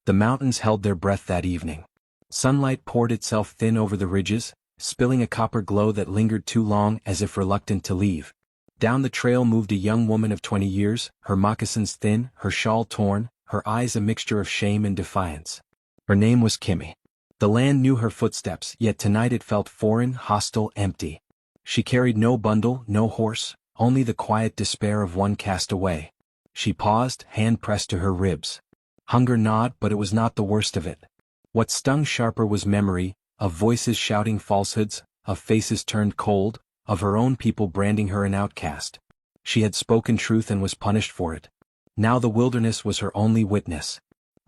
The mountains held their breath that evening. Sunlight poured itself thin over the ridges, spilling a copper glow that lingered too long as if reluctant to leave. Down the trail moved a young woman of 20 years, her moccasins thin, her shawl torn, her eyes a mixture of shame and defiance. Her name was Kimmy. The land knew her footsteps, yet tonight it felt foreign, hostile, empty. She carried no bundle, no horse, only the quiet despair of one cast away. She paused, hand pressed to her ribs. Hunger gnawed, but it was not the worst of it. What stung sharper was memory, of voices shouting falsehoods, of faces turned cold, of her own people branding her an outcast. She had spoken truth and was punished for it. Now the wilderness was her only witness.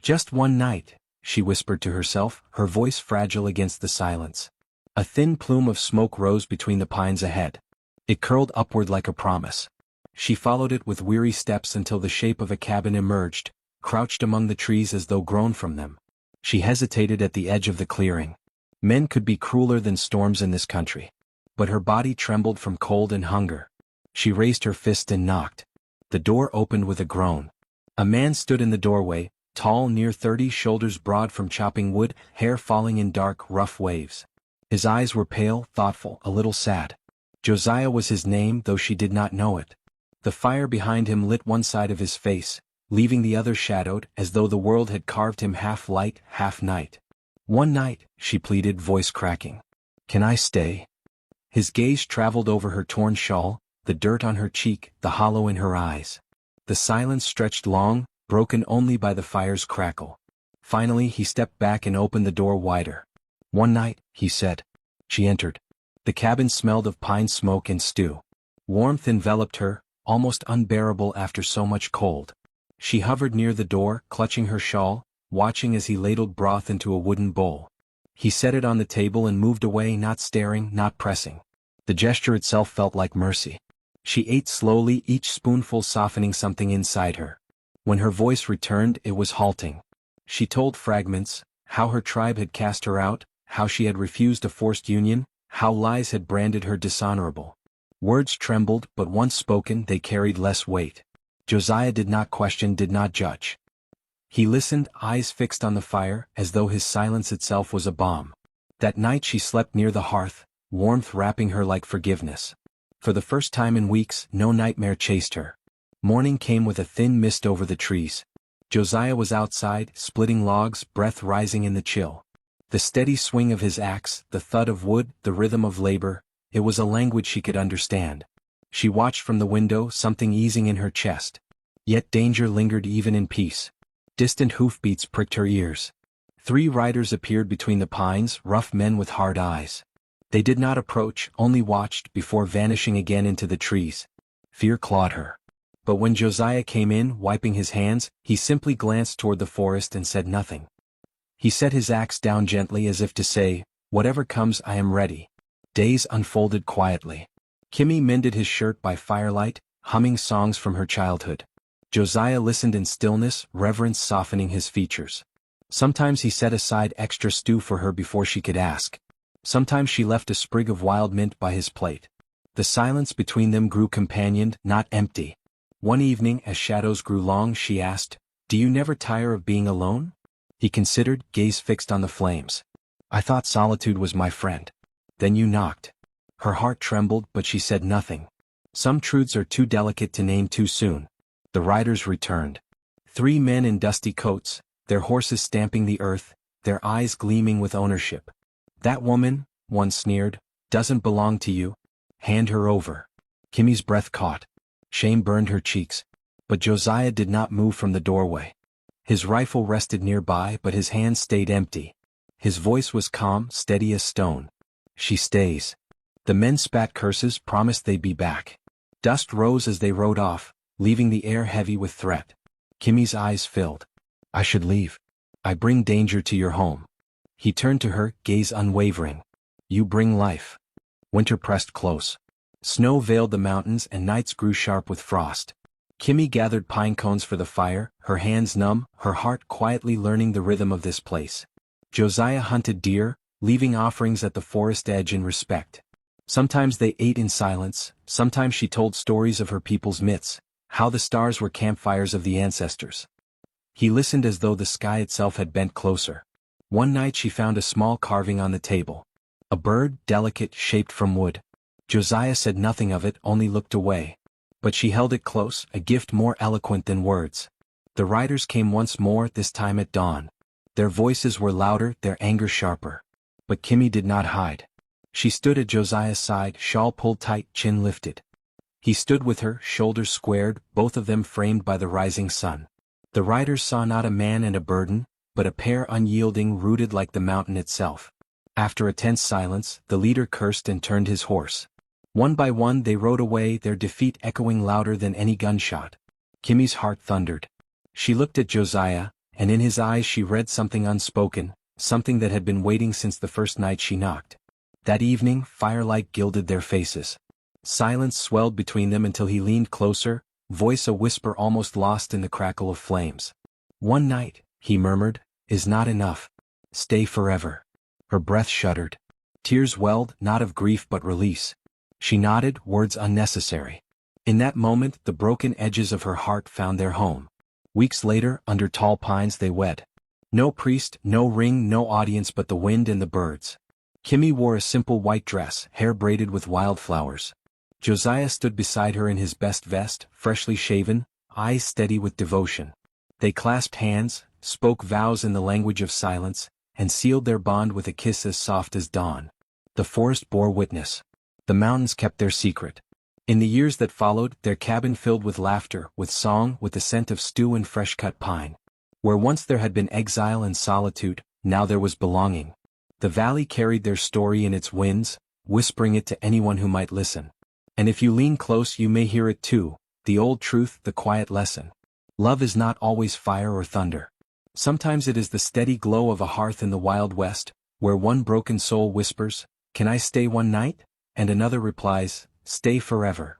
Just one night, she whispered to herself, her voice fragile against the silence. A thin plume of smoke rose between the pines ahead. It curled upward like a promise. She followed it with weary steps until the shape of a cabin emerged, crouched among the trees as though grown from them. She hesitated at the edge of the clearing. Men could be crueler than storms in this country. But her body trembled from cold and hunger. She raised her fist and knocked. The door opened with a groan. A man stood in the doorway, tall, near 30, shoulders broad from chopping wood, hair falling in dark, rough waves. His eyes were pale, thoughtful, a little sad. Josiah was his name, though she did not know it. The fire behind him lit one side of his face, leaving the other shadowed, as though the world had carved him half light, half night. "One night," she pleaded, voice cracking. "Can I stay?" His gaze traveled over her torn shawl, the dirt on her cheek, the hollow in her eyes. The silence stretched long, broken only by the fire's crackle. Finally he stepped back and opened the door wider. "One night," he said. She entered. The cabin smelled of pine smoke and stew. Warmth enveloped her, almost unbearable after so much cold. She hovered near the door, clutching her shawl, watching as he ladled broth into a wooden bowl. He set it on the table and moved away, not staring, not pressing. The gesture itself felt like mercy. She ate slowly, each spoonful softening something inside her. When her voice returned, it was halting. She told fragments, how her tribe had cast her out, how she had refused a forced union, how lies had branded her dishonorable. Words trembled, but once spoken they carried less weight. Josiah did not question, did not judge. He listened, eyes fixed on the fire, as though his silence itself was a balm. That night she slept near the hearth, warmth wrapping her like forgiveness. For the first time in weeks, no nightmare chased her. Morning came with a thin mist over the trees. Josiah was outside, splitting logs, breath rising in the chill. The steady swing of his axe, the thud of wood, the rhythm of labor, it was a language she could understand. She watched from the window, something easing in her chest. Yet danger lingered even in peace. Distant hoofbeats pricked her ears. 3 riders appeared between the pines, rough men with hard eyes. They did not approach, only watched, before vanishing again into the trees. Fear clawed her. But when Josiah came in, wiping his hands, he simply glanced toward the forest and said nothing. He set his axe down gently as if to say, "Whatever comes, I am ready." Days unfolded quietly. Kimmy mended his shirt by firelight, humming songs from her childhood. Josiah listened in stillness, reverence softening his features. Sometimes he set aside extra stew for her before she could ask. Sometimes she left a sprig of wild mint by his plate. The silence between them grew companioned, not empty. One evening, as shadows grew long, she asked, "Do you never tire of being alone?" He considered, gaze fixed on the flames. "I thought solitude was my friend. Then you knocked." Her heart trembled, but she said nothing. Some truths are too delicate to name too soon. The riders returned. 3 men in dusty coats, their horses stamping the earth, their eyes gleaming with ownership. "That woman," one sneered, "doesn't belong to you. Hand her over." Kimmy's breath caught. Shame burned her cheeks. But Josiah did not move from the doorway. His rifle rested nearby, but his hands stayed empty. His voice was calm, steady as stone. "She stays." The men spat curses, promised they'd be back. Dust rose as they rode off, leaving the air heavy with threat. Kimmy's eyes filled. "I should leave. I bring danger to your home." He turned to her, gaze unwavering. "You bring life." Winter pressed close. Snow veiled the mountains and nights grew sharp with frost. Kimmy gathered pine cones for the fire, her hands numb, her heart quietly learning the rhythm of this place. Josiah hunted deer, leaving offerings at the forest edge in respect. Sometimes they ate in silence, sometimes she told stories of her people's myths, how the stars were campfires of the ancestors. He listened as though the sky itself had bent closer. One night she found a small carving on the table. A bird, delicate, shaped from wood. Josiah said nothing of it, only looked away. But she held it close, a gift more eloquent than words. The riders came once more, this time at dawn. Their voices were louder, their anger sharper. But Kimmy did not hide. She stood at Josiah's side, shawl pulled tight, chin lifted. He stood with her, shoulders squared, both of them framed by the rising sun. The riders saw not a man and a burden, but a pair unyielding, rooted like the mountain itself. After a tense silence, the leader cursed and turned his horse. One by one they rode away, their defeat echoing louder than any gunshot. Kimmy's heart thundered. She looked at Josiah, and in his eyes she read something unspoken, something that had been waiting since the first night she knocked. That evening, firelight gilded their faces. Silence swelled between them until he leaned closer, voice a whisper almost lost in the crackle of flames. "One night," he murmured, "is not enough. Stay forever." Her breath shuddered. Tears welled, not of grief but release. She nodded, words unnecessary. In that moment the broken edges of her heart found their home. Weeks later, under tall pines they wed. No priest, no ring, no audience but the wind and the birds. Kimmy wore a simple white dress, hair braided with wildflowers. Josiah stood beside her in his best vest, freshly shaven, eyes steady with devotion. They clasped hands, spoke vows in the language of silence, and sealed their bond with a kiss as soft as dawn. The forest bore witness. The mountains kept their secret. In the years that followed, their cabin filled with laughter, with song, with the scent of stew and fresh-cut pine. Where once there had been exile and solitude, now there was belonging. The valley carried their story in its winds, whispering it to anyone who might listen. And if you lean close you may hear it too, the old truth, the quiet lesson. Love is not always fire or thunder. Sometimes it is the steady glow of a hearth in the Wild West, where one broken soul whispers, "Can I stay one night?" and another replies, "Stay forever."